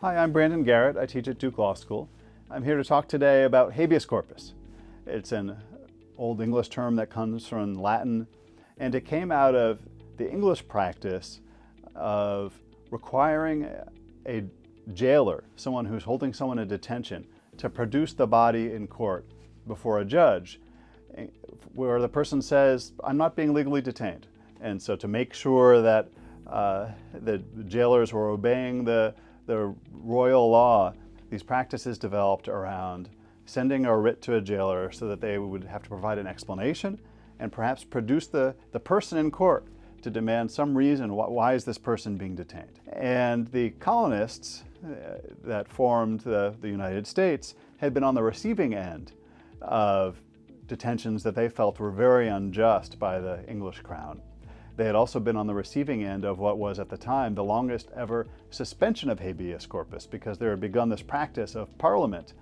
Hi, I'm Brandon Garrett. I teach at Duke Law School. I'm here to talk today about habeas corpus. It's an Old English term that comes from Latin, and it came out of the English practice of requiring a jailer, someone who's holding someone in detention, to produce the body in court before a judge, where the person says, "I'm not being legally detained." And so to make sure that the jailers were obeying the royal law, these practices developed around sending a writ to a jailer so that they would have to provide an explanation and perhaps produce the person in court to demand some reason why is this person being detained. And the colonists that formed the United States had been on the receiving end of detentions that they felt were very unjust by the English crown. They had also been on the receiving end of what was at the time the longest ever suspension of habeas corpus, because there had begun this practice of Parliament,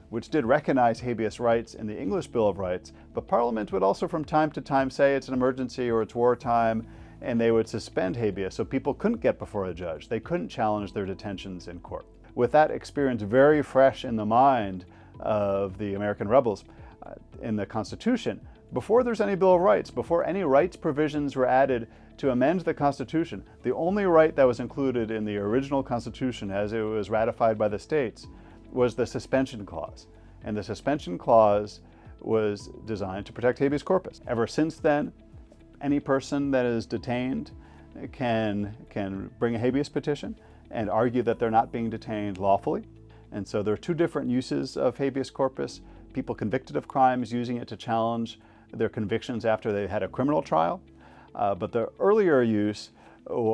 which did recognize habeas rights in the English Bill of Rights, but Parliament would also from time to time say it's an emergency or it's wartime, and they would suspend habeas so people couldn't get before a judge. They couldn't challenge their detentions in court. With that experience very fresh in the mind of the American rebels in the Constitution, before there's any Bill of Rights, before any rights provisions were added to amend the Constitution, the only right that was included in the original Constitution as it was ratified by the states was the suspension clause. And the suspension clause was designed to protect habeas corpus. Ever since then, any person that is detained can bring a habeas petition and argue that they're not being detained lawfully. And so there are two different uses of habeas corpus: people convicted of crimes using it to challenge their convictions after they had a criminal trial. But the earlier use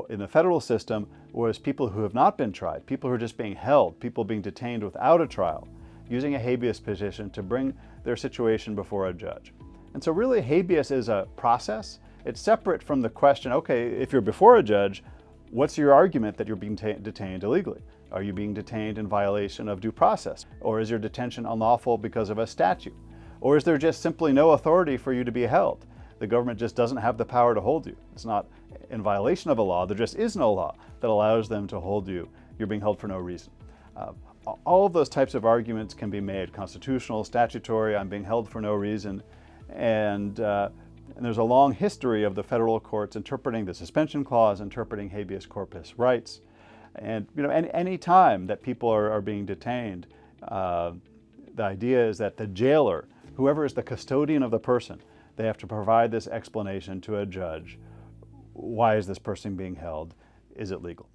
in the federal system was people who have not been tried, people who are just being held, people being detained without a trial, using a habeas petition to bring their situation before a judge. And so really habeas is a process. It's separate from the question, okay, if you're before a judge, what's your argument that you're being detained illegally? Are you being detained in violation of due process? Or is your detention unlawful because of a statute? Or is there just simply no authority for you to be held? The government just doesn't have the power to hold you. It's not in violation of a law. There just is no law that allows them to hold you. You're being held for no reason. All of those types of arguments can be made: constitutional, statutory, I'm being held for no reason. And there's a long history of the federal courts interpreting the suspension clause, interpreting habeas corpus rights. And any time that people are being detained, the idea is that the jailer, whoever is the custodian of the person, they have to provide this explanation to a judge. Why is this person being held? Is it legal?